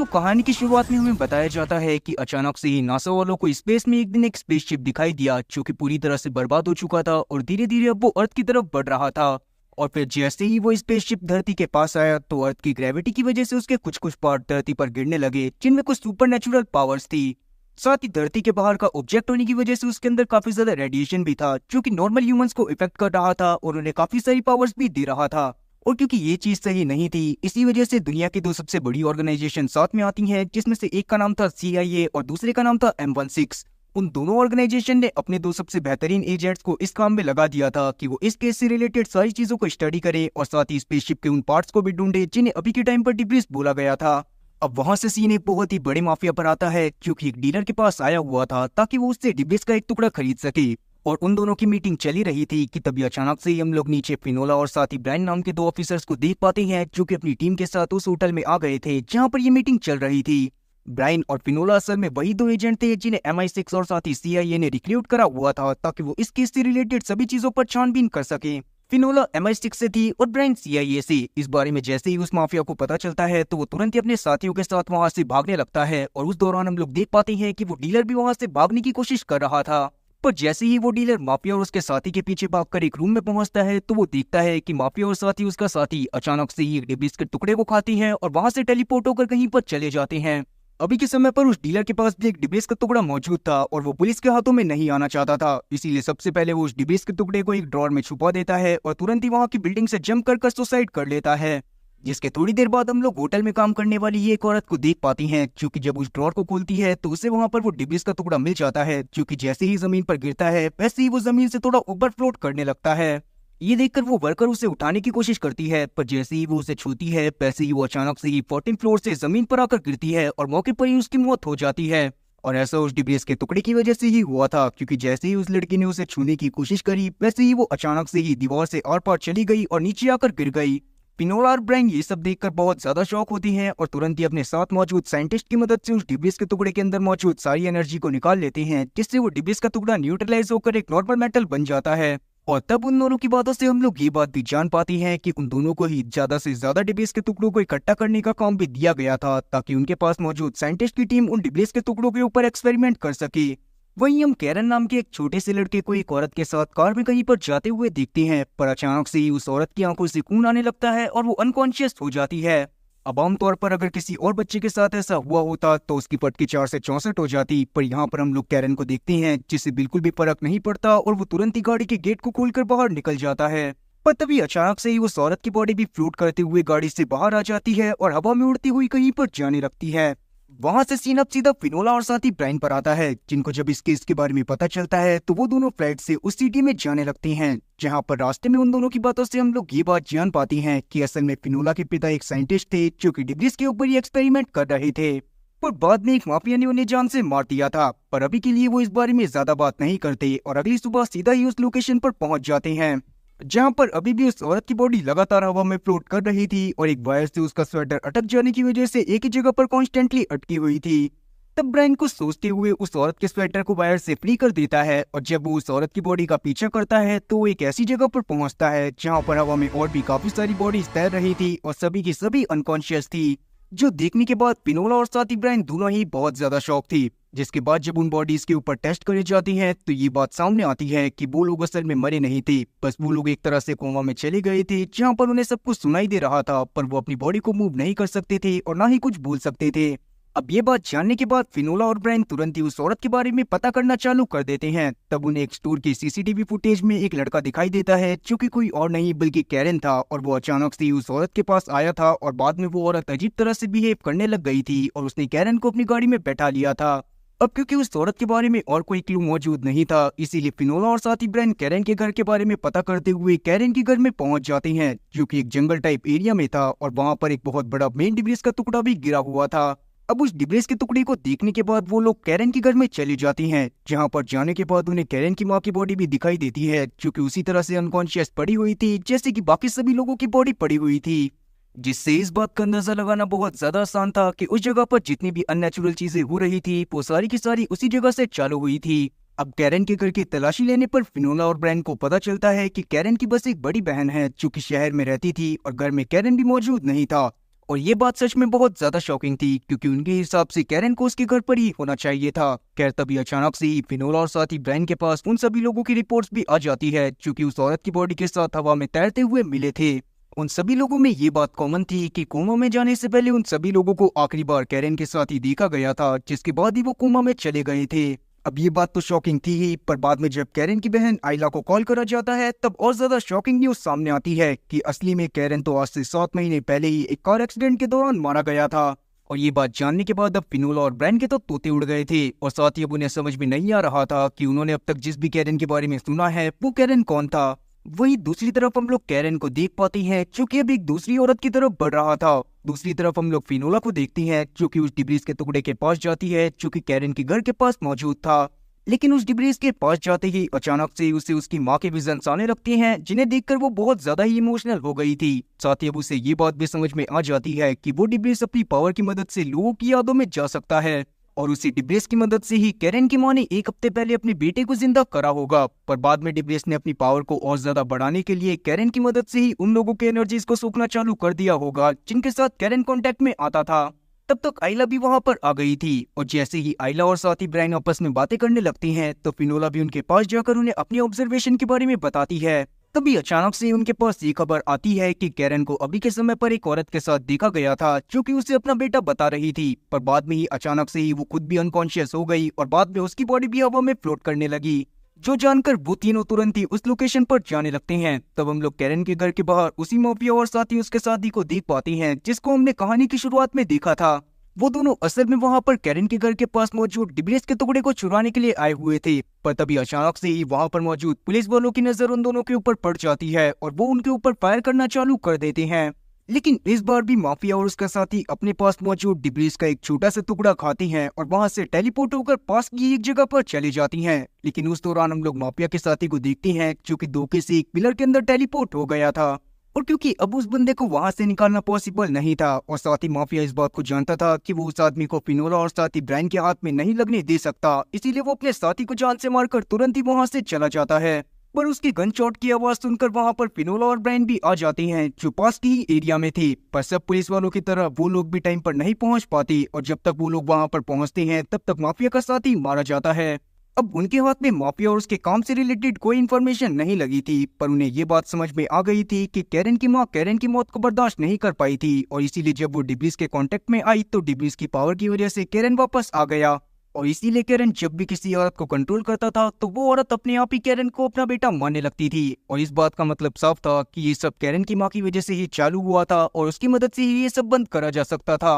कहानी की शुरुआत में हमें बताया जाता है कि अचानक से ही नासा वालों को स्पेस में एक दिन एक स्पेसशिप दिखाई दिया जो कि पूरी तरह से बर्बाद हो चुका था और धीरे धीरे अब वो अर्थ की तरफ बढ़ रहा था। और फिर जैसे ही वो स्पेसशिप धरती के पास आया तो अर्थ की ग्रेविटी की वजह से उसके कुछ कुछ पार्ट धरती पर गिरने लगे जिनमें कुछ सुपर पावर्स थी। साथ ही धरती के बाहर का ऑब्जेक्ट होने की वजह से उसके अंदर काफी ज्यादा रेडिएशन भी था जो कि नॉर्मल ह्यूमंस को इफेक्ट कर रहा था और उन्हें काफी सारी पावर्स भी दे रहा था। और क्योंकि ये चीज सही नहीं थी इसी वजह से दुनिया की दो सबसे बड़ी ऑर्गेनाइजेशन साथ में आती हैं जिसमें से एक का नाम था CIA और दूसरे का नाम था M16। उन दोनों ऑर्गेनाइजेशन ने अपने दो सबसे बेहतरीन एजेंट्स को इस काम में लगा दिया था कि वो इस केस से रिलेटेड सारी चीजों को स्टडी करें और साथ ही स्पेसशिप के उन पार्ट्स को भी ढूंढे जिन्हें अभी के टाइम पर डिब्रीज बोला गया था। अब वहां से सीन एक बहुत ही बड़े माफिया पर आता है क्योंकि एक डीलर के पास आया हुआ था ताकि वो उससे डिब्रीज का एक टुकड़ा खरीद सके। और उन दोनों की मीटिंग चली रही थी कि तभी अचानक से ही हम लोग नीचे फिनोला और साथ ही ब्रायन नाम के दो ऑफिसर्स को देख पाते हैं जो कि अपनी टीम के साथ उस होटल में आ गए थे जहां पर ये मीटिंग चल रही थी। ब्रायन और फिनोला असल में वही दो एजेंट थे जिन्हें MI6 और साथ ही CIA ने रिक्रूट करा हुआ था ताकि वो इस केस से रिलेटेड सभी चीजों पर छानबीन कर सके। फिनोला MI6 से थी और ब्रायन CIA से। इस बारे में जैसे ही उस माफिया को पता चलता है तो वो तुरंत ही अपने साथियों के साथ वहां से भागने लगता है और उस दौरान हम लोग देख पाते हैं कि वो डीलर भी वहां से भागने की कोशिश कर रहा था। पर जैसे ही वो डीलर माफिया और उसके साथी के पीछे भागकर एक रूम में पहुंचता है तो वो देखता है कि माफिया और साथी उसका साथी अचानक से ही एक डिब्रीज के टुकड़े को खाती हैं और वहां से टेलीपोर्ट होकर कहीं पर चले जाते हैं। अभी के समय पर उस डीलर के पास भी एक डिब्रीज का टुकड़ा मौजूद था और वो पुलिस के हाथों में नहीं आना चाहता था, इसीलिए सबसे पहले वो उस डिब्रीज के टुकड़े को एक ड्रॉर में छुपा देता है और तुरंत ही वहां की बिल्डिंग से जंप कर सुसाइड कर लेता है। जिसके थोड़ी देर बाद हम लोग होटल में काम करने वाली ये एक औरत को देख पाती हैं क्योंकि जब उस ड्रॉर को खोलती है तो उसे वहां पर वो डिब्रीज का टुकड़ा मिल जाता है जो कि जैसे ही जमीन पर गिरता है वैसे ही वो जमीन से थोड़ा ऊपर फ्लोट करने लगता है। ये देखकर वो वर्कर उसे उठाने की कोशिश करती है पर जैसे ही वो उसे छूती है वैसे ही वो अचानक से ही 14 फ्लोर से जमीन पर आकर गिरती है और मौके पर ही उसकी मौत हो जाती है। और ऐसा उस डिब्रीज के टुकड़े की वजह से ही हुआ था क्योंकि जैसे ही उस लड़की ने उसे छूने की कोशिश करी वैसे ही वो अचानक से ही दीवार से आर पार चली गई और नीचे आकर गिर गई। फिनोला और ब्रायन ये सब देखकर बहुत ज्यादा शॉक होती हैं और तुरंत ही अपने साथ मौजूद साइंटिस्ट की मदद से उस डिब्रीज के टुकड़े के अंदर मौजूद सारी एनर्जी को निकाल लेते हैं जिससे वो डिब्रीज का टुकड़ा न्यूट्रलाइज होकर एक नॉर्मल मेटल बन जाता है। और तब उन दोनों की बातों से हम लोग ये बात भी जान पाती हैं कि उन दोनों को ही ज्यादा से ज्यादा डिब्रीज के टुकड़ों को इकट्ठा करने का काम भी दिया गया था ताकि उनके पास मौजूद साइंटिस्ट की टीम उन डिब्रीज के टुकड़ों के ऊपर एक्सपेरिमेंट कर सके। वहीं हम कैरन नाम के एक छोटे से लड़के को एक औरत के साथ कार में कहीं पर जाते हुए देखते हैं पर अचानक से ही उस औरत की आंखों से खून आने लगता है और वो अनकॉन्शियस हो जाती है। अब आमतौर पर अगर किसी और बच्चे के साथ ऐसा हुआ होता तो उसकी फटकी 4 से 64 हो जाती, पर यहाँ पर हम लोग कैरन को देखते हैं जिससे बिल्कुल भी फर्क नहीं पड़ता और वो तुरंत ही गाड़ी के गेट को खोलकर बाहर निकल जाता है। पर तभी अचानक से ही उस औरत की बॉडी भी फ्लोट करते हुए गाड़ी से बाहर आ जाती है और हवा में उड़ती हुई कहीं पर जाने लगती है। वहां से सीन अब सीधा फिनोला और साथी ब्रायन पर आता है जिनको जब इस केस के बारे में पता चलता है तो वो दोनों फ्लाइट से उस सिटी में जाने लगते हैं जहां पर रास्ते में उन दोनों की बातों से हम लोग ये बात जान पाती हैं कि असल में फिनोला के पिता एक साइंटिस्ट थे जो कि डिब्रीज के ऊपर ही एक्सपेरिमेंट कर रहे थे। पर बाद में एक माफिया ने उन्हें जान से मार दिया था, पर अभी के लिए वो इस बारे में ज्यादा बात नहीं करते और अगली सुबह सीधा ही उस लोकेशन पर पहुंच जाते हैं जहां पर अभी भी उस औरत की बॉडी लगातार हवा में फ्लोट कर रही थी और एक वायर से उसका स्वेटर अटक जाने की वजह से एक ही जगह पर कॉन्स्टेंटली अटकी हुई थी। तब ब्रायन को सोचते हुए उस औरत के स्वेटर को वायर से फ्री कर देता है और जब वो उस औरत की बॉडी का पीछा करता है तो वो एक ऐसी जगह पर पहुंचता है जहां पर हवा में और भी काफी सारी बॉडीज तैर रही थी और सभी की सभी अनकॉन्शियस थी, जो देखने के बाद फिनोला और साथी ब्रायन दोनों ही बहुत ज्यादा शॉक थी। जिसके बाद जब उन बॉडीज के ऊपर टेस्ट करे जाती हैं तो ये बात सामने आती है कि वो लोग असल में मरे नहीं थे, बस वो लोग एक तरह से कोमा में चले गए थे जहां पर उन्हें सब कुछ सुनाई दे रहा था पर वो अपनी बॉडी को मूव नहीं कर सकते थे और ना ही कुछ बोल सकते थे। अब ये बात जानने के बाद फिनोला और ब्रायन तुरंत ही उस औरत के बारे में पता करना चालू कर देते हैं। तब उन्हें एक स्टोर की CCTV फुटेज में एक लड़का दिखाई देता है जो कि कोई और नहीं बल्कि कैरन था और वो अचानक से उस औरत के पास आया था और बाद में वो औरत अजीब तरह से बिहेव करने लग गई थी और उसने कैरन को अपनी गाड़ी में बैठा लिया था। अब क्योंकि उस औरत के बारे में और कोई क्लू मौजूद नहीं था इसीलिए फिनोला और साथी ब्रायन कैरन के घर के बारे में पता करते हुए कैरन के घर में पहुंच जाते हैं जो कि एक जंगल टाइप एरिया में था और वहां पर एक बहुत बड़ा मेन डिब्रीज का टुकड़ा भी गिरा हुआ था। अब उस डिब्रीज के टुकड़े को देखने के बाद वो लोग कैरन के घर में चली जाती हैं जहां पर जाने के बाद उन्हें कैरन की माँ की बॉडी भी दिखाई देती है जो कि उसी तरह से अनकॉन्शियस पड़ी हुई थी जैसे कि बाकी सभी लोगों की बॉडी पड़ी हुई थी, जिससे इस बात का अंदाजा लगाना बहुत ज्यादा आसान था कि उस जगह पर जितनी भी अननेचुरल चीजें हो रही थी वो सारी की सारी उसी जगह से चालू हुई थी। अब कैरन के घर की तलाशी लेने पर फिनोला और ब्रायन को पता चलता है कि कैरन की बस एक बड़ी बहन है जो कि शहर में रहती थी और घर में कैरन भी मौजूद नहीं था और ये बात सच में बहुत ज्यादा शॉकिंग थी, क्योंकि उनके हिसाब से कैरन को उसके घर पर ही होना चाहिए था। खैर तभी अचानक से ही फिनोला और साथ ही ब्रायन के पास उन सभी लोगों की रिपोर्ट्स भी आ जाती है जो कि उस औरत की बॉडी के साथ हवा में तैरते हुए मिले थे। उन सभी लोगों में ये बात कॉमन थी कि कोमा में जाने से पहले उन सभी लोगों को आखिरी बार कैरन के साथ ही देखा गया था, जिसके बाद ही वो कोमा में चले गए थे। अब ये बात तो शॉकिंग थी ही, पर बाद में जब कैरन की बहन आइला को कॉल करा जाता है तब और ज्यादा शॉकिंग न्यूज सामने आती है कि असली में कैरन तो आज से 7 महीने पहले ही एक कार एक्सीडेंट के दौरान मारा गया था। और ये बात जानने के बाद अब फिनोला और ब्रायन के तो तोते उड़ गए थे, और साथ ही अब उन्हें समझ में नहीं आ रहा था कि उन्होंने अब तक जिस भी कैरन के बारे में सुना है वो कैरन कौन था। वही दूसरी तरफ हम लोग कैरन को देख पाते हैं जो कि अब एक दूसरी औरत की तरफ बढ़ रहा था। दूसरी तरफ हम लोग फिनोला को देखते हैं जो कि उस डिब्रीज के टुकड़े के पास जाती है जो कि कैरन के घर के पास मौजूद था। लेकिन उस डिब्रीज के पास जाते ही अचानक से उसे उसकी माँ के विजन्स आने लगते हैं, जिन्हें देखकर वो बहुत ज्यादा ही इमोशनल हो गई थी। साथ ही अब उसे ये बात भी समझ में आ जाती है कि वो डिब्रीज अपनी पावर की मदद से लोगों की यादों में जा सकता है, और उसी डिब्रीज की मदद से ही कैरन की माँ ने 1 हफ्ते पहले अपने बेटे को जिंदा करा होगा। पर बाद में डिब्रीज ने अपनी पावर को और ज्यादा बढ़ाने के लिए कैरन की मदद से ही उन लोगों के एनर्जीज को सोखना चालू कर दिया होगा जिनके साथ कैरन कॉन्टेक्ट में आता था। तब तक आइला भी वहां पर आ गई थी, और जैसे ही आइला और साथ ही ब्रायन आपस में बातें करने लगती हैं तो फिनोला भी उनके पास जाकर उन्हें अपनी ऑब्जर्वेशन के बारे में बताती है। तभी अचानक से उनके पास ये खबर आती है कि कैरन को अभी के समय पर एक औरत के साथ देखा गया था जो कि उसे अपना बेटा बता रही थी, पर बाद में ही अचानक से ही वो खुद भी अनकॉन्शियस हो गई और बाद में उसकी बॉडी भी हवा में फ्लोट करने लगी। जो जानकर वो तीनों तुरंत ही उस लोकेशन पर जाने लगते हैं। तब हम लोग कैरन के घर के बाहर उसी माफिया और साथ ही उसके साथी को देख पाते हैं जिसको हमने कहानी की शुरुआत में देखा था। वो दोनों असल में वहां पर कैरन के घर के पास मौजूद डिब्रीज के टुकड़े को चुराने के लिए आए हुए थे, पर तभी अचानक से ही वहां पर मौजूद पुलिस वालों की नजर उन दोनों के ऊपर पड़ जाती है और वो उनके ऊपर फायर करना चालू कर देते हैं। लेकिन इस बार भी माफिया और उसका साथी अपने पास मौजूद डिब्रीज का एक छोटा सा टुकड़ा खाती हैं और वहां से टेलीपोर्ट होकर पास की एक जगह पर चली जाती हैं। लेकिन उस दौरान हम लोग माफिया के साथी को देखते हैं जो कि धोखे से एक पिलर के अंदर टेलीपोर्ट हो गया था, और क्योंकि अब उस बंदे को वहां से निकालना पॉसिबल नहीं था और साथ ही माफिया इस बात को जानता था कि वो उस आदमी को फिनोला और साथ ही ब्रायन के हाथ में नहीं लगने दे सकता, इसीलिए वो अपने साथी को जान से मारकर तुरंत ही वहां से चला जाता है। पर उसकी गन शॉट की आवाज सुनकर वहां पर फिनोला और ब्रायन भी आ जाते हैं जो पास की ही एरिया में थे। पर सब पुलिस वालों की तरह वो लोग भी टाइम पर नहीं पहुंच पाते, और जब तक वो लोग वहां पर पहुंचते हैं तब तक माफिया का साथी मारा जाता है। अब उनके हाथ में माफिया और उसके काम से रिलेटेड कोई इन्फॉर्मेशन नहीं लगी थी, पर उन्हें ये बात समझ में आ गई थी कि कैरन की माँ कैरन की मौत को बर्दाश्त नहीं कर पाई थी, और इसीलिए जब वो डिब्रीज के कांटेक्ट में आई तो डिब्रीज की पावर की वजह से कैरन वापस आ गया। और इसीलिए कैरन जब भी किसी औरत को कंट्रोल करता था तो वो औरत अपने आप ही कैरन को अपना बेटा मानने लगती थी, और इस बात का मतलब साफ था कि ये सब कैरन की माँ की वजह से ही चालू हुआ था और उसकी मदद से ही ये सब बंद करा जा सकता था।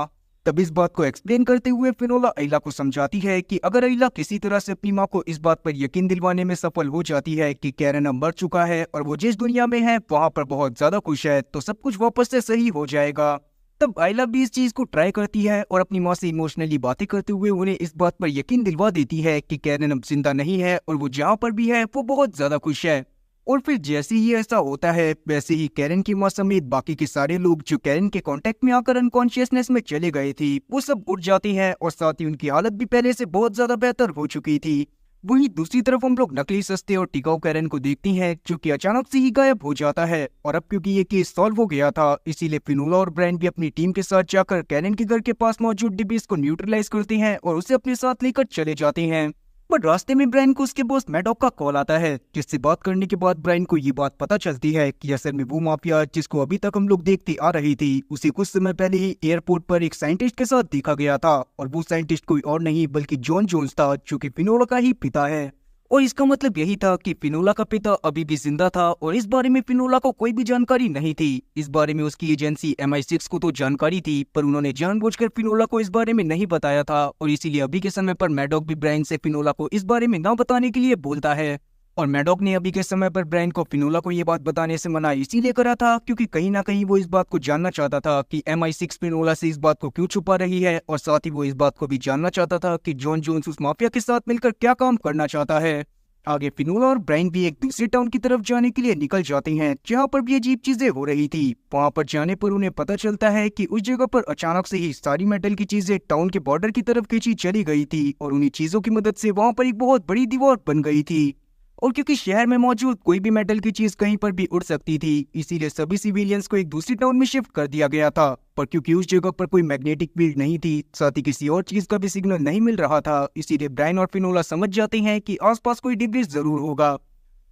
तब इस बात को एक्सप्लेन करते हुए फिनोला आइला को समझाती है कि अगर आइला किसी तरह से अपनी माँ को इस बात पर यकीन दिलवाने में सफल हो जाती है कि कैरन अब मर चुका है और वो जिस दुनिया में है वहाँ पर बहुत ज्यादा खुश है, तो सब कुछ वापस से सही हो जाएगा। तब आइला भी इस चीज को ट्राई करती है और अपनी माँ से इमोशनली बातें करते हुए उन्हें इस बात पर यकीन दिलवा देती है कि कैरन अब जिंदा नहीं है और वो जहाँ पर भी है वो बहुत ज्यादा खुश है। और फिर जैसे ही ऐसा होता है वैसे ही कैरन की माँ समेत बाकी के सारे लोग जो कैरन के कांटेक्ट में आकर अनकॉन्शियसनेस में चले गए थे वो सब उठ जाते हैं, और साथ ही उनकी हालत भी पहले से बहुत ज्यादा बेहतर हो चुकी थी। वहीं दूसरी तरफ हम लोग नकली सस्ते और टिकाऊ कैरन को देखते हैं जो कि अचानक से ही गायब हो जाता है, और अब क्योंकि ये केस सॉल्व हो गया था इसीलिए फिनोला और ब्रायन भी अपनी टीम के साथ जाकर कैरन के घर के पास मौजूद डिब्रीज को न्यूट्रलाइज करते हैं और उसे अपने साथ लेकर चले जाते हैं। पर रास्ते में ब्रायन को उसके बॉस मैडॉक का कॉल आता है, जिससे बात करने के बाद ब्रायन को ये बात पता चलती है कि असल में वो माफिया जिसको अभी तक हम लोग देखते आ रही थी उसे कुछ समय पहले ही एयरपोर्ट पर एक साइंटिस्ट के साथ देखा गया था, और वो साइंटिस्ट कोई और नहीं बल्कि जॉन जोन्स था जो कि फिनोला का ही पिता है। और इसका मतलब यही था कि फिनोला का पिता अभी भी जिंदा था, और इस बारे में फिनोला को कोई भी जानकारी नहीं थी। इस बारे में उसकी एजेंसी MI6 को तो जानकारी थी, पर उन्होंने जानबूझकर फिनोला को इस बारे में नहीं बताया था, और इसीलिए अभी के समय पर मैडॉक भी ब्रायन से फिनोला को इस बारे में न बताने के लिए बोलता है। और मैडॉक ने अभी के समय पर ब्रायन को फिनोला को ये बात बताने से मना इसीलिए करा था क्योंकि कहीं ना कहीं वो इस बात को जानना चाहता था कि MI6 फिनोला से इस बात को क्यों छुपा रही है, और साथ ही वो इस बात को भी जानना चाहता था कि जॉन जोन्स उस माफिया के साथ मिलकर क्या काम करना चाहता है। आगे फिनोला और ब्रायन भी एक दूसरे टाउन की तरफ जाने के लिए निकल जाते हैं जहाँ पर भी अजीब चीजें हो रही थी। वहाँ पर जाने पर उन्हें पता चलता है कि उस जगह पर अचानक से ही सारी मेटल की चीजें टाउन के बॉर्डर की तरफ खींची चली गई थी, और उन्हीं चीजों की मदद से वहाँ पर एक बहुत बड़ी दीवार बन गई थी। और क्योंकि शहर में मौजूद कोई भी मेटल की चीज कहीं पर भी उड़ सकती थी, इसीलिए सभी सिविलियंस को एक दूसरी टाउन में शिफ्ट कर दिया गया था। पर क्योंकि उस जगह पर कोई मैग्नेटिक फील्ड नहीं थी, साथ ही किसी और चीज का भी सिग्नल नहीं मिल रहा था, इसीलिए ब्रायन और फिनोला समझ जाते हैं कि आसपास कोई डिब्रीज जरूर होगा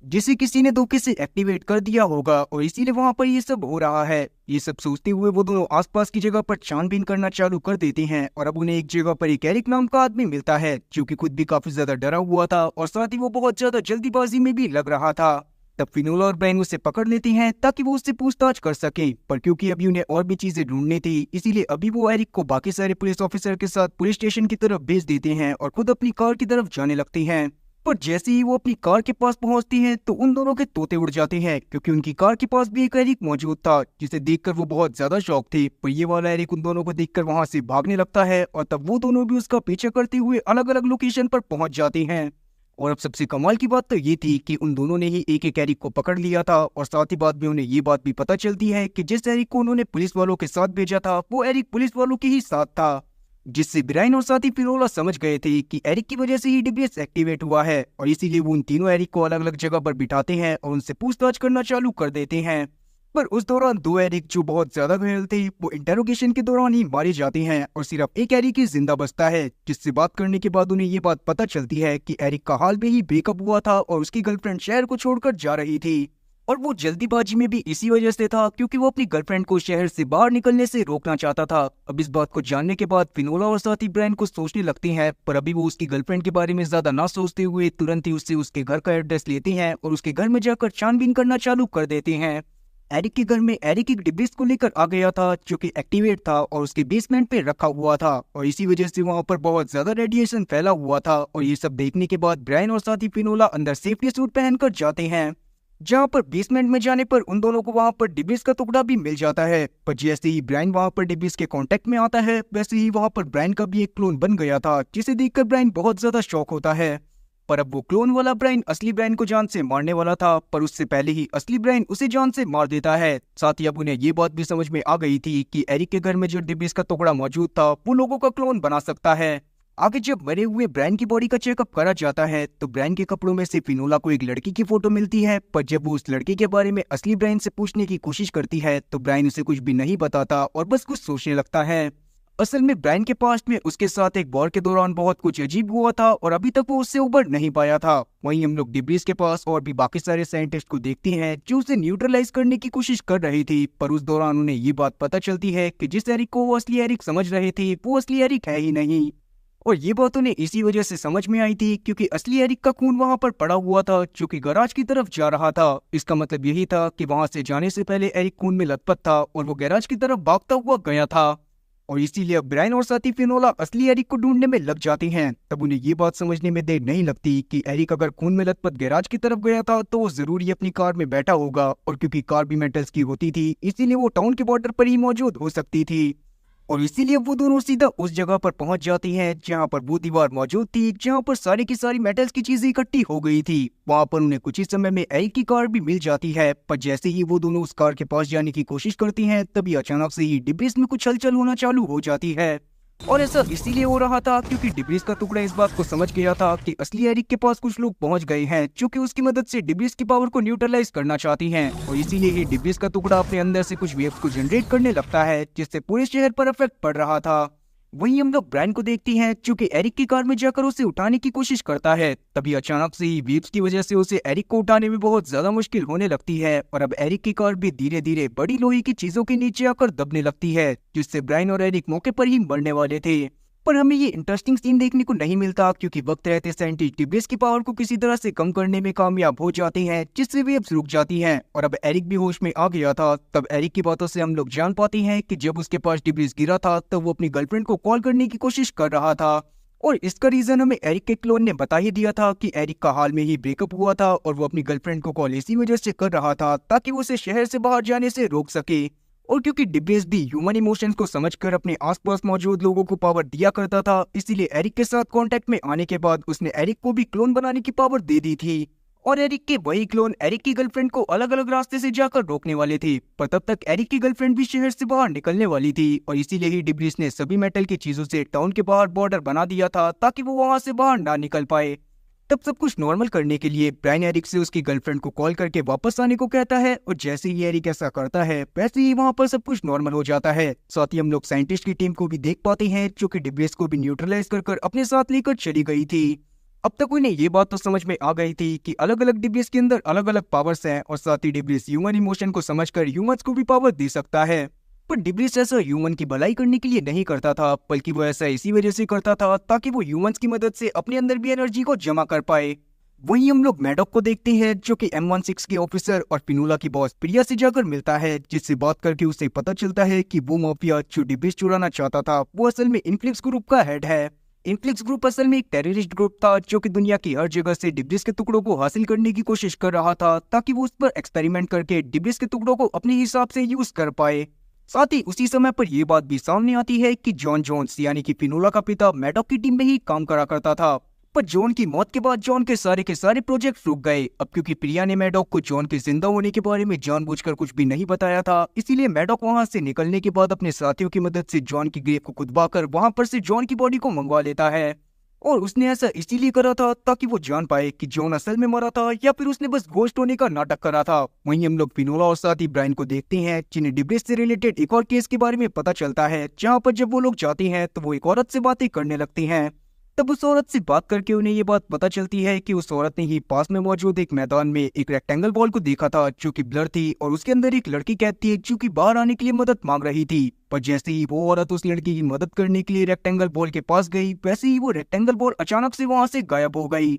जिसे किसी ने धोखे से एक्टिवेट कर दिया होगा, और इसीलिए वहां पर ये सब हो रहा है। ये सब सोचते हुए वो दोनों आसपास की जगह पर छानबीन करना चालू कर देते हैं, और अब उन्हें एक जगह पर एक एरिक नाम का आदमी मिलता है जो कि खुद भी काफी ज्यादा डरा हुआ था, और साथ ही वो बहुत ज्यादा जल्दीबाजी में भी लग रहा था। तब फिनोला और ब्रायन उसे पकड़ लेते हैं ताकि वो उससे पूछताछ कर सके, पर क्योंकि अभी उन्हें और भी चीजें ढूंढनी थी, इसीलिए अभी वो एरिक को बाकी सारे पुलिस ऑफिसर के साथ पुलिस स्टेशन की तरफ भेज देते हैं और खुद अपनी कार की तरफ जाने लगते हैं। पर जैसे ही वो अपनी कार के पास पहुंचती हैं तो उन दोनों के तोते उड़ जाते हैं, क्योंकि उनकी कार के पास भी एक एरिक मौजूद था जिसे देखकर वो बहुत ज्यादा शॉक थे। पर ये वाला एरिक उन दोनों को देखकर वहां से भागने लगता है, और तब वो दोनों भी उसका पीछा करते हुए अलग अलग लोकेशन पर पहुंच जाते हैं। और अब सबसे कमाल की बात तो ये थी कि उन दोनों ने ही एक एक एरिक को पकड़ लिया था, और साथ ही बाद में उन्हें ये बात भी पता चलती है कि जिस एरिक को उन्होंने पुलिस वालों के साथ भेजा था वो एरिक पुलिस वालों के ही साथ था, जिससे ब्रायन और साथी फिनोला समझ गए थे कि एरिक की वजह से ही डीबीएस एक्टिवेट हुआ है, और इसीलिए वो उन तीनों एरिक को अलग अलग जगह पर बिठाते हैं और उनसे पूछताछ करना चालू कर देते हैं। पर उस दौरान दो एरिक जो बहुत ज्यादा घायल थे वो इंटेरोगेशन के दौरान ही मारे जाते हैं, और सिर्फ एक एरिक ही जिंदा बचता है, जिससे बात करने के बाद उन्हें ये बात पता चलती है कि एरिक का हाल में ही ब्रेकअप हुआ था और उसकी गर्लफ्रेंड शहर को छोड़कर जा रही थी। और वो जल्दीबाजी में भी इसी वजह से था क्योंकि वो अपनी गर्लफ्रेंड को शहर से बाहर निकलने से रोकना चाहता था। अब इस बात को जानने के बाद फिनोला और साथी ब्रायन को सोचने लगती हैं, पर अभी वो उसकी गर्लफ्रेंड के बारे में ज्यादा ना सोचते हुए तुरंत ही उससे उसके घर का एड्रेस लेते हैं और उसके घर में जाकर छानबीन करना चालू कर देते हैं। एरिक के घर में एरिक एक डिब्रीज को लेकर आ गया था जो कि एक्टिवेट था और उसके बेसमेंट पे रखा हुआ था, और इसी वजह से वहां पर बहुत ज्यादा रेडिएशन फैला हुआ था। और ये सब देखने के बाद ब्रायन और साथी फिनोला अंदर सेफ्टी सूट पहनकर जाते हैं, जहां पर बेसमेंट में जाने पर उन दोनों को वहां पर डिब्रीज का टुकड़ा भी मिल जाता है। पर जैसे ही ब्रायन वहां पर डिब्रीज के कांटेक्ट में आता है, वैसे ही वहां पर ब्रायन का भी एक क्लोन बन गया था, जिसे देखकर ब्रायन बहुत ज्यादा शॉक होता है। पर अब वो क्लोन वाला ब्रायन असली ब्रायन को जान से मारने वाला था, पर उससे पहले ही असली ब्रायन उसे जान से मार देता है। साथ ही अब उन्हें ये बात भी समझ में आ गई थी कि एरिक के घर में जो डिब्रीज का टुकड़ा मौजूद था वो लोगों का क्लोन बना सकता है। आगे जब मरे हुए ब्रायन की बॉडी का चेकअप करा जाता है तो ब्रायन के कपड़ों में से फिनोला को एक लड़की की फोटो मिलती है, पर जब वो उस लड़की के बारे में असली ब्रायन से पूछने की कोशिश करती है तो ब्रायन उसे कुछ भी नहीं बताता और बस कुछ सोचने लगता है। असल में ब्रायन के पास्ट में उसके साथ एक वॉर के दौरान बहुत कुछ अजीब हुआ था और अभी तक वो उससे उबर नहीं पाया था। वहीं हम लोग डिब्रीज के पास और भी बाकी सारे साइंटिस्ट को देखते हैं जो उसे न्यूट्रलाइज करने की कोशिश कर रही थी, पर उस दौरान उन्हें ये बात पता चलती है कि जिस एरिक को वो असली एरिक समझ रहे थे वो असली एरिक है ही नहीं। और ये बात उन्हें इसी वजह से समझ में आई थी क्योंकि असली एरिक का खून वहां पर पड़ा हुआ था जो कि गैराज की तरफ जा रहा था। इसका मतलब यही था कि वहां से जाने से पहले एरिक खून में लथपथ था और वो गैराज की तरफ भागता हुआ गया था, और इसीलिए ब्रायन और साथी फिनोला असली एरिक को ढूंढने में लग जाते हैं। तब उन्हें ये बात समझने में देर नहीं लगती कि एरिक अगर खून में लथपथ गैराज की तरफ गया था तो वो जरूर ही अपनी कार में बैठा होगा, और क्योंकि कार भी मेटल्स की होती थी इसीलिए वो टाउन के बॉर्डर पर ही मौजूद हो सकती थी। और इसीलिए वो दोनों सीधा उस जगह पर पहुंच जाती हैं जहां पर वो दीवार मौजूद थी जहां पर सारी की सारी मेटल्स की चीजें इकट्ठी हो गई थी। वहां पर उन्हें कुछ ही समय में एरिक की कार भी मिल जाती है, पर जैसे ही वो दोनों उस कार के पास जाने की कोशिश करती हैं तभी अचानक से ही डिब्रीज में कुछ हलचल होना चालू हो जाती है। और ऐसा इसीलिए हो रहा था क्योंकि डिब्रीज का टुकड़ा इस बात को समझ गया था कि असली एरिक के पास कुछ लोग पहुंच गए हैं जो कि उसकी मदद से डिब्रीज की पावर को न्यूट्रलाइज करना चाहती हैं, और इसीलिए ही डिब्रीज का टुकड़ा अपने अंदर से कुछ वेव्स को जनरेट करने लगता है जिससे पूरे शहर पर इफेक्ट पड़ रहा था। वहीं हम लोग ब्रायन को देखते हैं जो कि एरिक की कार में जाकर उसे उठाने की कोशिश करता है। तभी अचानक से ही वेव्स की वजह से उसे एरिक को उठाने में बहुत ज्यादा मुश्किल होने लगती है, और अब एरिक की कार भी धीरे धीरे बड़ी लोहे की चीजों के नीचे आकर दबने लगती है, जिससे ब्रायन और एरिक मौके पर ही मरने वाले थे। पर हमें ये इंटरेस्टिंग सीन देखने को नहीं मिलता क्योंकि वक्त रहते साइंटिस्ट डिब्रीज की पावर को किसी तरह से कम करने में कामयाब हो जाते हैं, जिससे वेव्स रुक जाती हैं, और अब एरिक भी होश में आ गया था। तब एरिक की बातों से हम लोग जान पाते हैं कि जब उसके पास डिब्रीज गिरा था तब वो अपनी गर्लफ्रेंड को कॉल करने की कोशिश कर रहा था, और इसका रीजन हमें एरिक के क्लोन ने बता ही दिया था कि एरिक का हाल में ही ब्रेकअप हुआ था और वो अपनी गर्लफ्रेंड को कॉल इसी वजह से कर रहा था ताकि वो उसे शहर से बाहर जाने से रोक सके। और क्योंकि डिब्रीज भी ह्यूमन इमोशंस को समझकर अपने आसपास मौजूद लोगों को पावर दिया करता था, इसीलिए एरिक के साथ कांटेक्ट में आने के बाद उसने एरिक को भी क्लोन बनाने की पावर दे दी थी, और एरिक के वही क्लोन एरिक की गर्लफ्रेंड को अलग अलग रास्ते से जाकर रोकने वाले थे। पर तब तक एरिक की गर्लफ्रेंड भी शहर से बाहर निकलने वाली थी, और इसीलिए ही डिब्रीज ने सभी मेटल की चीजों से टाउन के बाहर बॉर्डर बना दिया था ताकि वो वहां से बाहर ना निकल पाए। तब सब कुछ नॉर्मल करने के लिए ब्रायन एरिक से उसकी गर्लफ्रेंड को कॉल करके वापस आने को कहता है और जैसे ही एरिक ऐसा करता है वैसे ही वहाँ पर सब कुछ नॉर्मल हो जाता है। साथ ही हम लोग साइंटिस्ट की टीम को भी देख पाते हैं जो कि डिब्रेस को भी न्यूट्रलाइज कर अपने साथ लेकर चली गई थी। अब तक उन्हें ये बात तो समझ में आ गई थी कि अलग अलग डिब्रेस के अंदर अलग अलग पावर्स हैं और साथ ही डिब्रेस ह्यूमन इमोशन को समझकर ह्यूमंस को भी पावर दे सकता है। पर डिब्रेस ऐसा ह्यूमन की भलाई करने के लिए नहीं करता था, बल्कि वो ऐसा इसी वजह से करता था ताकि वो ह्यूमंस की मदद से अपने अंदर भी एनर्जी को जमा कर पाए। वहीं हम लोग मैडॉक को देखते हैं जो कि M16 के ऑफिसर और फिनोला की बॉस प्रिया से जाकर मिलता है, जिससे बात करके उसे पता चलता है कि वो माफिया जो डिब्रेस चुराना चाहता था वो असल में इन्फ्लिक्स ग्रुप का हेड है। इन्फ्लिक्स ग्रुप असल में एक टेररिस्ट ग्रुप था जो कि दुनिया की हर जगह से डिब्रेस के टुकड़ों को हासिल करने की कोशिश कर रहा था ताकि वो उस पर एक्सपेरिमेंट करके डिब्रेस के टुकड़ों को अपने हिसाब से यूज कर पाए। साथ ही उसी समय पर यह बात भी सामने आती है कि जॉन जोन्स यानी कि फिनोला का पिता मैडॉक की टीम में ही काम करा करता था। पर जॉन की मौत के बाद जॉन के सारे प्रोजेक्ट रुक गए। अब क्योंकि प्रिया ने मैडॉक को जॉन के जिंदा होने के बारे में जानबूझकर कुछ भी नहीं बताया था, इसीलिए मैडॉक वहां से निकलने के बाद अपने साथियों की मदद से जॉन की ग्रेव को खुदवाकर वहां पर से जॉन की बॉडी को मंगवा लेता है। और उसने ऐसा इसीलिए करा था ताकि वो जान पाए कि जॉन असल में मरा था या फिर उसने बस घोस्ट होने का नाटक करा था। वहीं हम लोग फिनोला और साथ ही ब्रायन को देखते हैं जिन्हें डिब्रेस से रिलेटेड एक और केस के बारे में पता चलता है, जहाँ पर जब वो लोग जाते हैं तो वो एक औरत से बातें करने लगती हैं। तब उस औरत से बात करके उन्हें ये बात पता चलती है कि उस औरत ने ही पास में मौजूद एक मैदान में एक रेक्टेंगल बॉल को देखा था जो कि ब्लर थी और उसके अंदर एक लड़की कैद थी जो कि बाहर आने के लिए मदद मांग रही थी। पर जैसे ही वो औरत उस लड़की की मदद करने के लिए रेक्टेंगल बॉल के पास गई, वैसे ही वो रेक्टेंगल बॉल अचानक से वहां से गायब हो गई।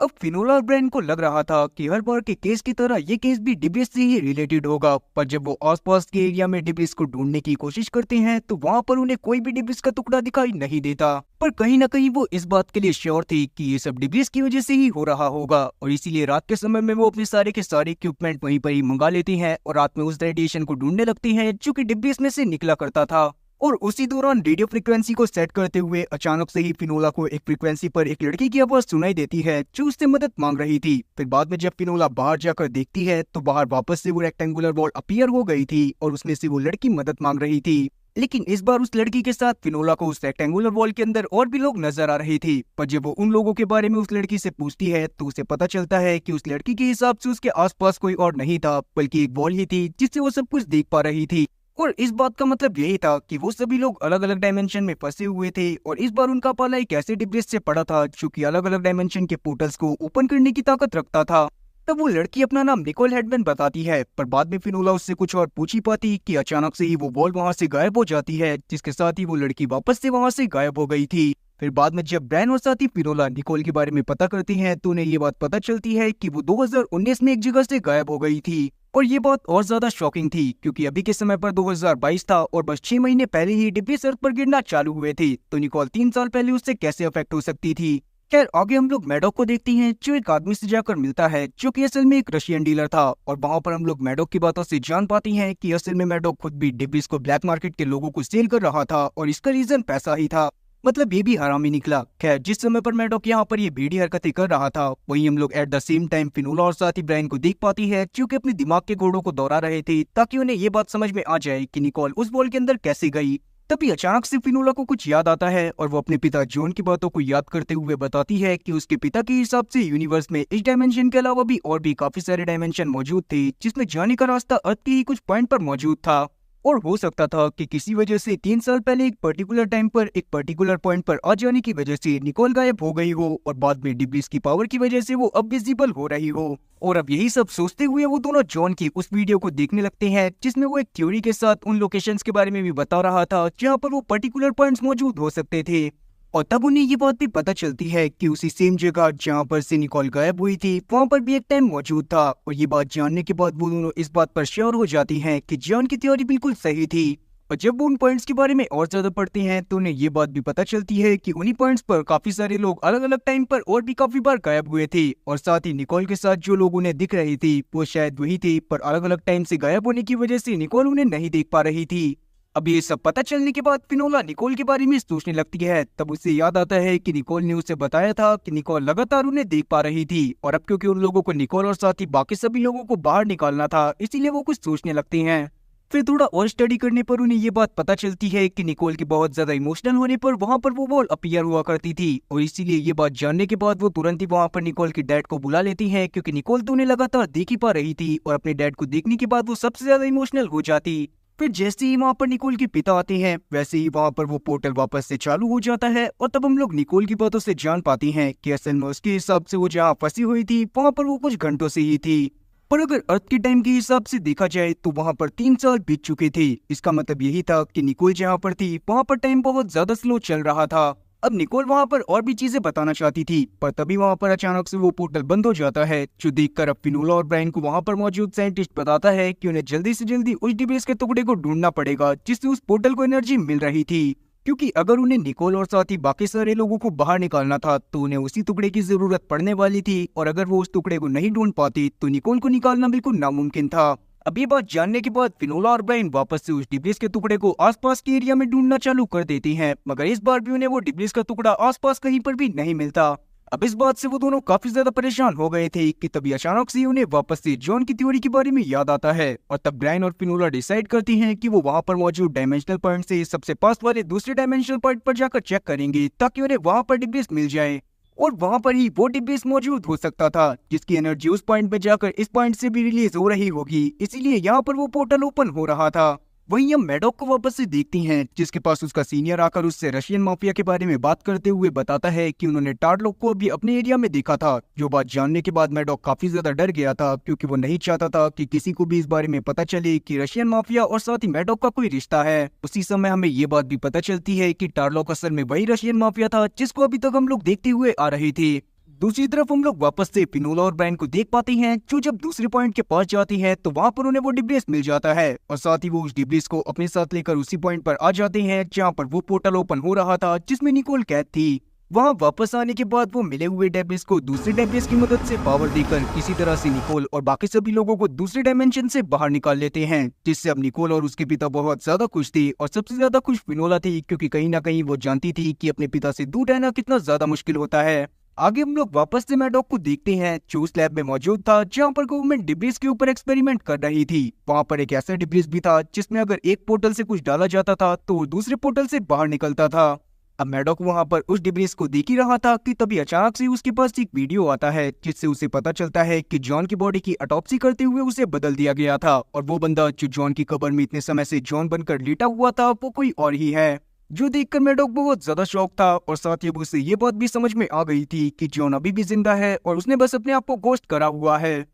अब फिनोला और ब्रायन को लग रहा था कि हर बार के केस की तरह ये केस भी डिब्रेस से ही रिलेटेड होगा, पर जब वो आसपास के एरिया में डिब्रेस को ढूंढने की कोशिश करते हैं तो वहाँ पर उन्हें कोई भी डिब्रेस का टुकड़ा दिखाई नहीं देता। पर कहीं ना कहीं वो इस बात के लिए श्योर थी कि ये सब डिब्रेस की वजह से ही हो रहा होगा और इसीलिए रात के समय में वो अपने सारे के सारे इक्विपमेंट वहीं पर ही मंगा लेती हैं और रात में उस रेडिएशन को ढूंढने लगती हैं जो कि डिब्रेस में से निकला करता था। और उसी दौरान रेडियो फ्रीक्वेंसी को सेट करते हुए अचानक से ही फिनोला को एक फ्रीक्वेंसी पर एक लड़की की आवाज सुनाई देती है जो उससे मदद मांग रही थी। फिर बाद में जब फिनोला बाहर जाकर देखती है तो बाहर वापस से वो रेक्टेंगुलर बॉल अपीयर हो गई थी और उसमें से वो लड़की मदद मांग रही थी। लेकिन इस बार उस लड़की के साथ फिनोला को उस रेक्टेंगुलर बॉल के अंदर और भी लोग नजर आ रहे थे। पर जब वो उन लोगों के बारे में उस लड़की से पूछती है तो उसे पता चलता है कि उस लड़की के हिसाब से उसके आसपास कोई और नहीं था बल्कि एक बॉल ही थी जिससे वो सब कुछ देख पा रही थी। और इस बात का मतलब यही था कि वो सभी लोग अलग अलग डायमेंशन में फंसे हुए थे और इस बार उनका पाला एक ऐसे डिब्रेस से पड़ा था जो कि अलग अलग डायमेंशन के पोर्टल्स को ओपन करने की ताकत रखता था। तब वो लड़की अपना नाम निकोल हेडमैन बताती है, पर बाद में फिनोला उससे कुछ और पूछ ही पाती कि अचानक से ही वो बॉल वहां से गायब हो जाती है, जिसके साथ ही वो लड़की वापस से वहां से गायब हो गई थी। फिर बाद में जब ब्रायन और साथी फिनोला निकोल के बारे में पता करती हैं तो उन्हें ये बात पता चलती है कि वो 2019 में एक जगह से गायब हो गई थी। और ये बात और ज्यादा शॉकिंग थी क्योंकि अभी के समय पर 2022 था और बस 6 महीने पहले ही डिब्रेस अर्थ पर गिरना चालू हुए थे, तो निकोल 3 साल पहले उससे कैसे अफेक्ट हो सकती थी। खैर आगे हम लोग मैडॉक को देखते हैं जो एक आदमी से जाकर मिलता है जो कि असल में एक रशियन डीलर था और वहां पर हम लोग मैडॉक की बातों से जान पाते हैं कि असल में मैडॉक खुद भी डिब्रेस को ब्लैक मार्केट के लोगों को सेल कर रहा था और इसका रीजन पैसा ही था। मतलब ये भी हरामी निकला। खैर जिस समय पर मैडॉक यहाँ पर ये बेड़ी हरकतें कर रहा था वहीं हम लोग एट द सेम टाइम फिनोला और साथ ही ब्रायन को देख पाती है जो कि अपने दिमाग के घोड़ों को दौड़ा रहे थे ताकि उन्हें ये बात समझ में आ जाए कि निकोल उस बॉल के अंदर कैसे गई। तभी अचानक से फिनोला को कुछ याद आता है और वो अपने पिता जॉन की बातों को याद करते हुए बताती है कि उसके पिता के हिसाब से यूनिवर्स में इस डायमेंशन के अलावा भी और भी काफी सारे डायमेंशन मौजूद थे जिसमें जाने का रास्ता अर्थ के ही कुछ पॉइंट पर मौजूद था। और हो सकता था कि किसी वजह से 3 साल पहले एक पर्टिकुलर टाइम पर एक पर्टिकुलर पॉइंट पर आ जाने की वजह से निकोल गायब हो गई हो और बाद में डिब्रेस की पावर की वजह से वो अब विजिबल हो रही हो। और अब यही सब सोचते हुए वो दोनों जॉन की उस वीडियो को देखने लगते हैं जिसमें वो एक थ्योरी के साथ उन लोकेशंस के बारे में भी बता रहा था जहाँ पर वो पर्टिकुलर पॉइंट्स मौजूद हो सकते थे। और तब उन्हें ये बात भी पता चलती है कि उसी सेम जगह जहाँ पर से निकोल गायब हुई थी वहाँ पर भी एक टाइम मौजूद था। और ये बात जानने के बाद वो दोनों इस बात पर श्योर हो जाती हैं कि जॉन की थ्योरी बिल्कुल सही थी। और जब वो उन पॉइंट्स के बारे में और ज्यादा पढ़ते हैं तो उन्हें ये बात भी पता चलती है कि उन्हीं पॉइंट्स पर काफी सारे लोग अलग अलग टाइम पर और भी काफी बार गायब हुए थे और साथ ही निकोल के साथ जो लोग उन्हें दिख रही थी वो शायद वही थे, पर अलग अलग टाइम से गायब होने की वजह से निकोल उन्हें नहीं देख पा रही थी। अब ये सब पता चलने के बाद फिनोला निकोल के बारे में सोचने लगती है। तब उसे याद आता है कि निकोल ने उसे बताया था कि निकोल लगातार उन्हें देख पा रही थी और अब क्योंकि उन लोगों को निकोल और साथ ही बाकी सभी लोगों को बाहर निकालना था इसीलिए वो कुछ सोचने लगती हैं। फिर थोड़ा और स्टडी करने पर उन्हें ये बात पता चलती है कि निकोल के बहुत ज्यादा इमोशनल होने पर वहाँ पर वो वॉल अपीयर हुआ करती थी और इसीलिए ये बात जानने के बाद वो तुरंत ही वहाँ पर निकोल के डैड को बुला लेती है, क्योंकि निकोल तो उन्हें लगातार देख ही पा रही थी और अपने डैड को देखने के बाद वो सबसे ज्यादा इमोशनल हो जाती। फिर जैसे ही वहाँ पर निकोल के पिता आते हैं वैसे ही वहाँ पर वो पोर्टल वापस से चालू हो जाता है और तब हम लोग निकोल की बातों से जान पाती हैं कि असल में उसके हिसाब से वो जहाँ फंसी हुई थी वहाँ पर वो कुछ घंटों से ही थी। पर अगर अर्थ के टाइम के हिसाब से देखा जाए तो वहाँ पर 3 साल बीत चुके थे। इसका मतलब यही था कि निकोल जहाँ पर थी वहाँ पर टाइम बहुत ज्यादा स्लो चल रहा था। अब निकोल वहाँ पर और भी चीजें बताना चाहती थी, पर तभी वहाँ पर अचानक से वो पोर्टल बंद हो जाता है, जो देखकर अब फिनोला और ब्रायन को वहाँ पर मौजूद साइंटिस्ट बताता है कि उन्हें जल्दी से जल्दी उस डिवाइस के टुकड़े को ढूंढना पड़ेगा जिससे उस पोर्टल को एनर्जी मिल रही थी, क्योंकि अगर उन्हें निकोल और साथ ही बाकी सारे लोगों को बाहर निकालना था तो उन्हें उसी टुकड़े की जरूरत पड़ने वाली थी, और अगर वो उस टुकड़े को नहीं ढूंढ पाती तो निकोल को निकालना बिल्कुल नामुमकिन था। अब ये बात जानने के बाद फिनोला और ब्रायन वापस से उस डिब्लिस के टुकड़े को आसपास के एरिया में ढूंढना चालू कर देती हैं, मगर इस बार भी उन्हें वो डिब्लिस का टुकड़ा आसपास कहीं पर भी नहीं मिलता। अब इस बात से वो दोनों काफी ज्यादा परेशान हो गए थे कि तभी अचानक से उन्हें वापस से जॉन की थ्योरी के बारे में याद आता है, और तब ब्रायन और फिनोला डिसाइड करती हैं कि वो वहाँ पर मौजूद डायमेंशनल पॉइंट से सबसे पास वाले दूसरे डायमेंशनल पॉइंट पर जाकर चेक करेंगे ताकि उन्हें वहाँ पर डिब्लिस मिल जाए, और वहाँ पर ही वो डिब्लिस मौजूद हो सकता था जिसकी एनर्जी उस पॉइंट में जाकर इस पॉइंट से भी रिलीज हो रही होगी, इसीलिए यहाँ पर वो पोर्टल ओपन हो रहा था। वहीं हम मैडॉक को वापस से देखती हैं जिसके पास उसका सीनियर आकर उससे रशियन माफिया के बारे में बात करते हुए बताता है कि उन्होंने टारलॉक को अभी अपने एरिया में देखा था। जो बात जानने के बाद मैडॉक काफी ज्यादा डर गया था, क्योंकि वो नहीं चाहता था कि किसी को भी इस बारे में पता चले कि रशियन माफिया और साथ ही मैडॉक का कोई रिश्ता है। उसी समय हमें ये बात भी पता चलती है कि टारलॉक असल में वही रशियन माफिया था जिसको अभी तक हम लोग देखते हुए आ रहे थे। दूसरी तरफ हम लोग वापस से फिनोला और ब्रायन को देख पाते हैं, जो जब दूसरे पॉइंट के पास जाती हैं तो वहाँ पर उन्हें वो डिब्लिस मिल जाता है, और साथ ही वो उस डिब्लिस को अपने साथ लेकर उसी पॉइंट पर आ जाते हैं जहाँ पर वो पोर्टल ओपन हो रहा था जिसमें निकोल कैद थी। वहाँ वापस आने के बाद वो मिले हुए डेब्लिस को दूसरे डेब्लिस की मदद से पावर देकर किसी तरह से निकोल और बाकी सभी लोगों को दूसरे डायमेंशन से बाहर निकाल लेते हैं, जिससे अब निकोल और उसके पिता बहुत ज्यादा खुश थे, और सबसे ज्यादा खुश फिनोला थी, क्योंकि कहीं ना कहीं वो जानती थी कि अपने पिता से दूर रहना कितना ज्यादा मुश्किल होता है। आगे हम लोग वापस से मैडॉक को देखते हैं जो उस लैब में मौजूद था जहाँ पर गवर्नमेंट डिब्रिस के ऊपर एक्सपेरिमेंट कर रही थी। वहाँ पर एक ऐसा डिब्रिस भी था जिसमें अगर एक पोर्टल से कुछ डाला जाता था तो वो दूसरे पोर्टल से बाहर निकलता था। अब मैडॉक वहाँ पर उस डिब्रिस को देख ही रहा था कि तभी अचानक से उसके पास एक वीडियो आता है जिससे उसे पता चलता है कि जॉन की बॉडी की ऑटोप्सी करते हुए उसे बदल दिया गया था, और वो बंदा जो जॉन की कब्र में इतने समय से जॉन बनकर लेटा हुआ था वो कोई और ही है। जो देखकर मैडॉक बहुत ज्यादा शॉक था, और साथ ही उसे ये बात भी समझ में आ गई थी कि जॉन अभी भी जिंदा है और उसने बस अपने आप को गोश्त करा हुआ है।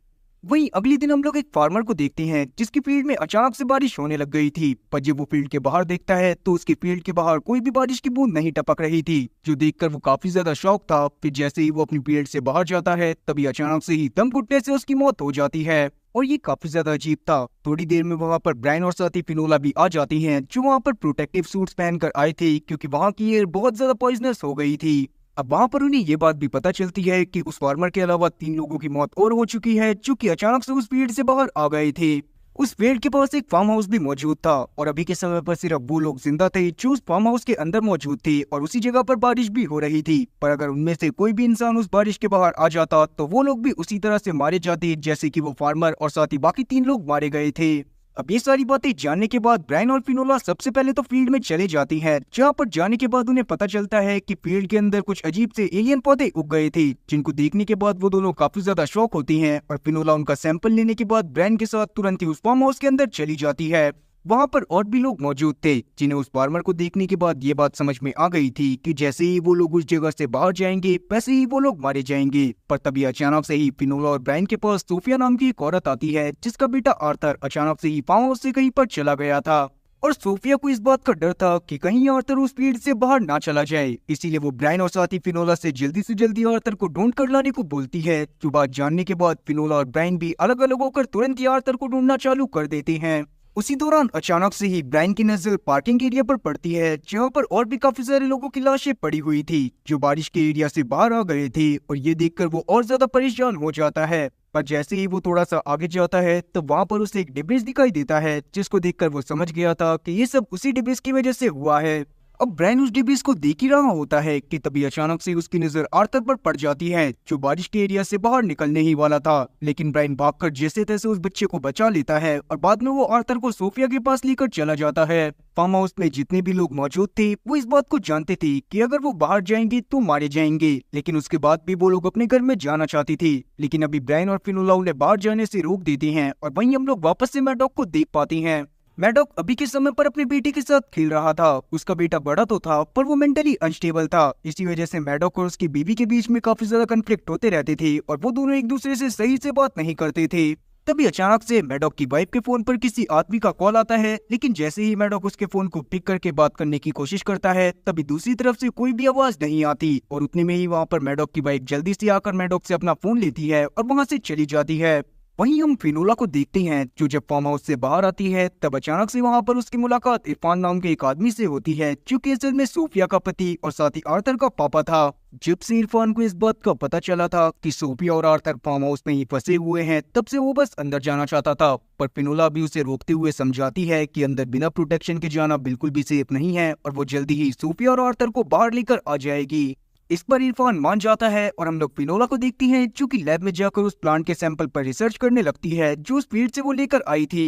वहीं अगले दिन हम लोग एक फार्मर को देखते हैं जिसकी फील्ड में अचानक से बारिश होने लग गई थी, पर जब वो फील्ड के बाहर देखता है तो उसकी फील्ड के बाहर कोई भी बारिश की बूंद नहीं टपक रही थी, जो देखकर वो काफी ज्यादा शॉक था। फिर जैसे ही वो अपनी फील्ड से बाहर जाता है तभी अचानक से ही दम घुटने से उसकी मौत हो जाती है, और ये काफी ज्यादा अजीब था। थोड़ी देर में वहाँ पर ब्रायन और साथी फिनोला भी आ जाती हैं जो वहाँ पर प्रोटेक्टिव सूट्स पहनकर आए थे, क्योंकि वहाँ की एयर बहुत ज्यादा पॉइजनस हो गई थी। अब वहाँ पर उन्हें ये बात भी पता चलती है कि उस फार्मर के अलावा 3 लोगों की मौत और हो चुकी है जो कि अचानक से उस फील्ड से बाहर आ गए थे। उस फील्ड के पास एक फार्म हाउस भी मौजूद था, और अभी के समय पर सिर्फ वो लोग जिंदा थे जो उस फार्म हाउस के अंदर मौजूद थे, और उसी जगह पर बारिश भी हो रही थी। पर अगर उनमें से कोई भी इंसान उस बारिश के बाहर आ जाता तो वो लोग भी उसी तरह से मारे जाते जैसे कि वो फार्मर और साथ ही बाकी 3 लोग मारे गए थे। अब ये सारी बातें जानने के बाद ब्रायन और फिनोला सबसे पहले तो फील्ड में चले जाती हैं, जहाँ पर जाने के बाद उन्हें पता चलता है कि फील्ड के अंदर कुछ अजीब से एलियन पौधे उग गए थे, जिनको देखने के बाद वो दोनों काफी ज्यादा शॉक होती हैं, और फिनोला उनका सैंपल लेने के बाद ब्रायन के साथ तुरंत ही उस फार्म हाउस के अंदर चली जाती है। वहाँ पर और भी लोग मौजूद थे जिन्हें उस फार्मर को देखने के बाद ये बात समझ में आ गई थी कि जैसे ही वो लोग उस जगह से बाहर जाएंगे वैसे ही वो लोग मारे जाएंगे। पर तभी अचानक से ही फिनोला और ब्रायन के पास सोफिया नाम की एक औरत आती है जिसका बेटा आर्थर अचानक से ही फार्म हाउस से कहीं पर चला गया था, और सोफिया को इस बात का डर था कि कहीं आर्थर उस फील्ड से बाहर ना चला जाए, इसीलिए वो ब्रायन और साथी फिनोला से जल्दी आर्थर को ढूंढ कर लाने को बोलती है। जो बात जानने के बाद फिनोला और ब्रायन भी अलग अलग होकर तुरंत ही आर्थर को ढूंढना चालू कर देते हैं। उसी दौरान अचानक से ही ब्रायन की नजर पार्किंग एरिया पर पड़ती है, जहाँ पर और भी काफी सारे लोगों की लाशें पड़ी हुई थी जो बारिश के एरिया से बाहर आ गए थे, और ये देखकर वो और ज्यादा परेशान हो जाता है। पर जैसे ही वो थोड़ा सा आगे जाता है तो वहाँ पर उसे एक डिब्रिस दिखाई देता है, जिसको देखकर वो समझ गया था कि ये सब उसी डिब्रिस की वजह से हुआ है। अब ब्रायन उस डिब्बीज को देख ही रहा होता है कि तभी अचानक से उसकी नजर आर्थर पर पड़ जाती है, जो बारिश के एरिया से बाहर निकलने ही वाला था। लेकिन ब्रायन भागकर जैसे तैसे उस बच्चे को बचा लेता है और बाद में वो आर्थर को सोफिया के पास लेकर चला जाता है। फार्म हाउस में जितने भी लोग मौजूद थे वो इस बात को जानते थे कि अगर वो बाहर जाएंगे तो मारे जाएंगे, लेकिन उसके बाद भी वो लोग अपने घर में जाना चाहती थी। लेकिन अभी ब्रायन और फिनोला उन्हें बाहर जाने से रोक देते हैं और वहीं हम लोग वापस से मैडॉक को देख पाते हैं। मैडॉक अभी के समय पर अपने बेटे के साथ खेल रहा था। उसका बेटा बड़ा तो था पर वो मेंटली अनस्टेबल था। इसी वजह से मैडॉक और उसकी बीवी के बीच में काफी ज्यादा कन्फ्लिक्ट होते रहते थे और वो दोनों एक दूसरे से सही से बात नहीं करते थे। तभी अचानक से मैडॉक की वाइफ के फोन पर किसी आदमी का कॉल आता है, लेकिन जैसे ही मैडॉक उसके फोन को पिक करके बात करने की कोशिश करता है तभी दूसरी तरफ से कोई भी आवाज नहीं आती और उतने में ही वहाँ पर मैडॉक की वाइफ जल्दी से आकर मैडॉक से अपना फोन लेती है और वहाँ से चली जाती है। वहीं हम फिनोला को देखते हैं जो जब फार्म हाउस से बाहर आती है तब अचानक से वहां पर उसकी मुलाकात इरफान नाम के एक आदमी से होती है, जो कि असल में सोफिया का पति और साथ ही आर्थर का पापा था। जब से इरफान को इस बात का पता चला था कि सोफिया और आर्थर फार्म हाउस में ही फंसे हुए हैं, तब से वो बस अंदर जाना चाहता था। पर फिनोला भी उसे रोकते हुए समझाती है कि अंदर बिना प्रोटेक्शन के जाना बिल्कुल भी सेफ नहीं है और वो जल्दी ही सोफिया और आर्थर को बाहर लेकर आ जाएगी। इस पर इरफान मान जाता है और हम लोग फिनोला को देखती हैं जो कि लैब में जाकर उस प्लांट के सैंपल पर रिसर्च करने लगती है जो उस फील्ड से वो लेकर आई थी।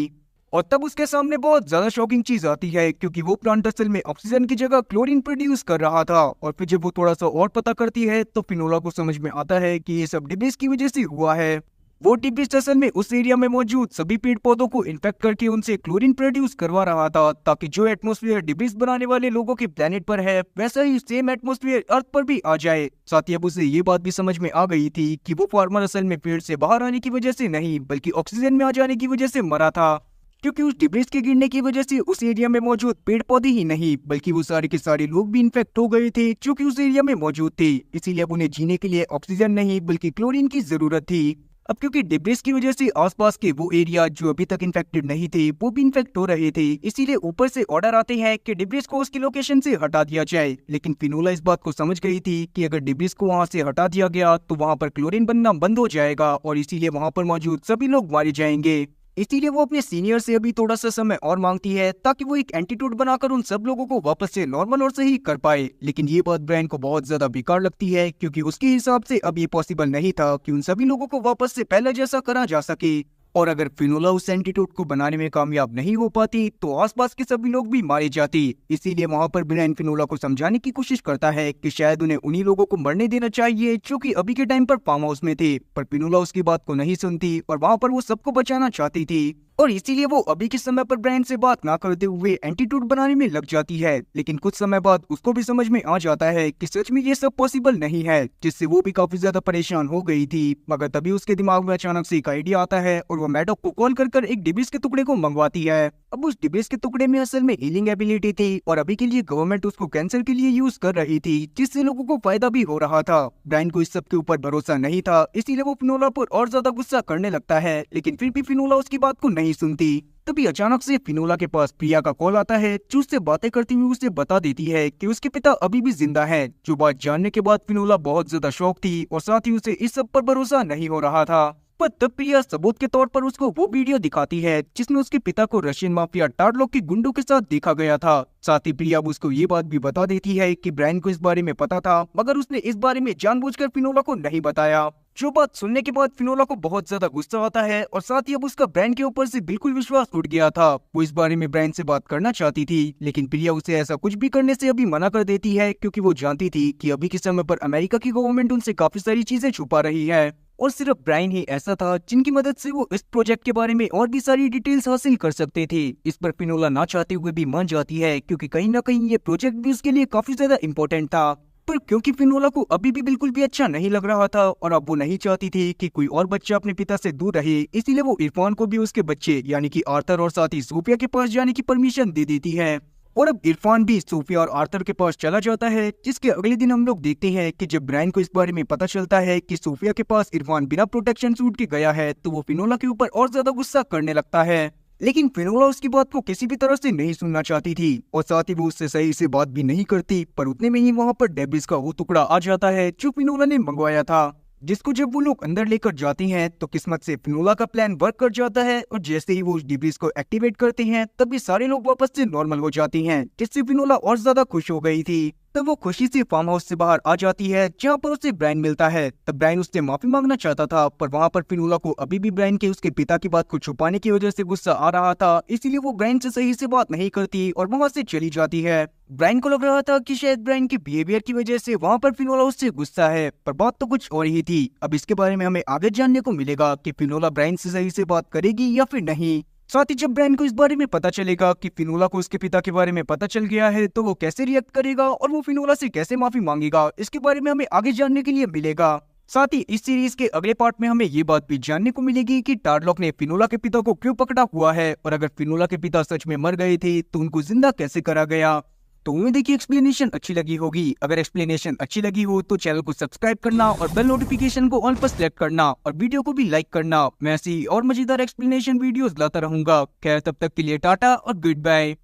और तब उसके सामने बहुत ज्यादा शॉकिंग चीज आती है क्योंकि वो प्लांट असल में ऑक्सीजन की जगह क्लोरीन प्रोड्यूस कर रहा था। और फिर जब वो थोड़ा सा और पता करती है तो फिनोला को समझ में आता है कि ये सब डिब्बीज की वजह से हुआ है। वो डिब्बीज असल में उस एरिया में मौजूद सभी पेड़ पौधों को इन्फेक्ट करके उनसे क्लोरीन प्रोड्यूस करवा रहा था, ताकि जो एटमॉस्फेयर डिब्बीज बनाने वाले लोगों के प्लेनेट पर है वैसा ही सेम एटमॉस्फेयर अर्थ पर भी आ जाए। साथ ही अब उसे ये बात भी समझ में आ गई थी कि वो फार्मर असल में पेड़ से बाहर आने की वजह से नहीं बल्कि ऑक्सीजन में आ जाने की वजह से मरा था, क्योंकि उस डिब्बीज के गिरने की वजह से उस एरिया में मौजूद पेड़ पौधे ही नहीं बल्कि वो सारे के सारे लोग भी इन्फेक्ट हो गए थे जो कि उस एरिया में मौजूद थे। इसीलिए अब उन्हें जीने के लिए ऑक्सीजन नहीं बल्कि क्लोरीन की जरूरत थी। अब क्योंकि डिब्बीज की वजह से आसपास के वो एरिया जो अभी तक इन्फेक्टेड नहीं थे वो भी इन्फेक्ट हो रहे थे, इसीलिए ऊपर से ऑर्डर आते हैं कि डिब्बीज को उसकी लोकेशन से हटा दिया जाए। लेकिन फिनोला इस बात को समझ गई थी कि अगर डिब्बीज को वहां से हटा दिया गया तो वहां पर क्लोरीन बनना बंद हो जाएगा और इसीलिए वहां पर मौजूद सभी लोग मारे जाएंगे। इसीलिए वो अपने सीनियर से अभी थोड़ा सा समय और मांगती है ताकि वो एक एंटीट्यूड बनाकर उन सब लोगों को वापस से नॉर्मल और सही कर पाए। लेकिन ये बात ब्रायन को बहुत ज्यादा बेकार लगती है क्योंकि उसके हिसाब से अब ये पॉसिबल नहीं था कि उन सभी लोगों को वापस से पहले जैसा करा जा सके। और अगर फिनोला उस एंटीट्यूड को बनाने में कामयाब नहीं हो पाती तो आसपास के सभी लोग भी मारे जाते। इसीलिए वहां पर ब्रायन फिनोला को समझाने की कोशिश करता है कि शायद उन्हें उन्हीं लोगों को मरने देना चाहिए जो कि अभी के टाइम पर फार्म हाउस में थे, पर फिनोला उसकी बात को नहीं सुनती और वहां पर वो सबको बचाना चाहती थी और इसीलिए वो अभी के समय पर ब्रायन से बात ना करते हुए एंटीट्यूड बनाने में लग जाती है। लेकिन कुछ समय बाद उसको भी समझ में आ जाता है कि सच में ये सब पॉसिबल नहीं है, जिससे वो भी काफी ज्यादा परेशान हो गई थी। मगर तभी उसके दिमाग में अचानक से एक आइडिया आता है और वो मैडॉक को कॉल कर एक डिब्बीज के टुकड़े को मंगवाती है। अब उस डिब्बीज के टुकड़े में असल में हीलिंग एबिलिटी थी और अभी के लिए गवर्नमेंट उसको कैंसर के लिए यूज कर रही थी, जिससे लोगों को फायदा भी हो रहा था। ब्रायन को इस सब के ऊपर भरोसा नहीं था, इसीलिए वो फिनोला पर और ज्यादा गुस्सा करने लगता है, लेकिन फिर भी फिनोला उसकी बात को नहीं सुनती। तभी अचानक से फिनोला के पास प्रिया का कॉल आता है जो उससे बातें करती हुई उसे बता देती है कि उसके पिता अभी भी जिंदा हैं। जो बात जानने के बाद फिनोला बहुत ज्यादा शॉक थी और साथ ही उसे इस सब पर भरोसा नहीं हो रहा था। पर तब प्रिया सबूत के तौर पर उसको वो वीडियो दिखाती है जिसमें उसके पिता को रशियन माफिया टार्लोक के गुंडों के साथ देखा गया था। साथ ही प्रिया उसको ये बात भी बता देती है कि ब्रायन को इस बारे में पता था मगर उसने इस बारे में जानबूझकर फिनोला को नहीं बताया। जो बात सुनने के बाद फिनोला को बहुत ज्यादा गुस्सा आता है और साथ ही अब उसका ब्रायन के ऊपर से बिल्कुल विश्वास उठ गया था। वो इस बारे में ब्रायन से बात करना चाहती थी, लेकिन प्रिया उसे ऐसा कुछ भी करने से अभी मना कर देती है क्योंकि वो जानती थी कि अभी के समय पर अमेरिका की गवर्नमेंट उनसे काफी सारी चीजें छुपा रही है और सिर्फ ब्रायन ही ऐसा था जिनकी मदद से वो इस प्रोजेक्ट के बारे में और भी सारी डिटेल्स हासिल कर सकते थे। इस पर फिनोला ना चाहते हुए भी मान जाती है क्योंकि कहीं ना कहीं ये प्रोजेक्ट भी उसके लिए काफी ज्यादा इम्पोर्टेंट था। पर क्योंकि फिनोला को अभी भी बिल्कुल भी अच्छा नहीं लग रहा था और अब वो नहीं चाहती थी कि कोई और बच्चा अपने पिता से दूर रहे, इसीलिए वो इरफान को भी उसके बच्चे यानी कि आर्थर और साथ ही सोफिया के पास जाने की परमिशन दे देती है। और अब इरफान भी सोफिया और आर्थर के पास चला जाता है, जिसके अगले दिन हम लोग देखते हैं कि जब ब्रायन को इस बारे में पता चलता है कि सोफिया के पास इरफान बिना प्रोटेक्शन सूट के गया है तो वो फिनोला के ऊपर और ज्यादा गुस्सा करने लगता है। लेकिन फिनोला उसकी बात को किसी भी तरह से नहीं सुनना चाहती थी और साथ ही वो उससे सही से बात भी नहीं करती। पर उतने में ही वहाँ पर डेब्रिस का वो टुकड़ा आ जाता है जो फिनोला ने मंगवाया था। जिसको जब वो लोग अंदर लेकर जाते हैं तो किस्मत से फिनोला का प्लान वर्क कर जाता है और जैसे ही वो उस डिब्रीज को एक्टिवेट करते हैं तभी सारे लोग वापस से नॉर्मल हो जाते हैं, जिससे फिनोला और ज्यादा खुश हो गई थी। तब वो खुशी से फार्म हाउस से बाहर आ जाती है जहाँ पर उसे ब्रायन मिलता है। तब ब्रायन उससे माफी मांगना चाहता था, पर वहाँ पर फिनोला को अभी भी ब्रायन के उसके पिता की बात को छुपाने की वजह से गुस्सा आ रहा था, इसीलिए वो ब्रायन से सही से बात नहीं करती और वहाँ से चली जाती है। ब्रायन को लग रहा था कि शायद ब्रायन के बिहेवियर की वजह से वहाँ पर फिनोला उससे गुस्सा है, पर बात तो कुछ और ही थी। अब इसके बारे में हमें आगे जानने को मिलेगा कि फिनोला ब्रायन से सही से बात करेगी या फिर नहीं। साथ ही जब ब्रायन को इस बारे में पता चलेगा कि फिनोला को उसके पिता के बारे में पता चल गया है तो वो कैसे रिएक्ट करेगा और वो फिनोला से कैसे माफी मांगेगा, इसके बारे में हमें आगे जानने के लिए मिलेगा। साथ ही इस सीरीज के अगले पार्ट में हमें ये बात भी जानने को मिलेगी कि टारलॉक ने फिनोला के पिता को क्यों पकड़ा हुआ है और अगर फिनोला के पिता सच में मर गए थे तो उनको जिंदा कैसे करा गया। तो उम्मीद है कि एक्सप्लेनेशन अच्छी लगी होगी। अगर एक्सप्लेनेशन अच्छी लगी हो तो चैनल को सब्सक्राइब करना और बेल नोटिफिकेशन को ऑल पर सेलेक्ट करना और वीडियो को भी लाइक करना। मैं ऐसी और मजेदार एक्सप्लेनेशन वीडियोस लाता रहूंगा। खैर तब तक के लिए टाटा और गुड बाय।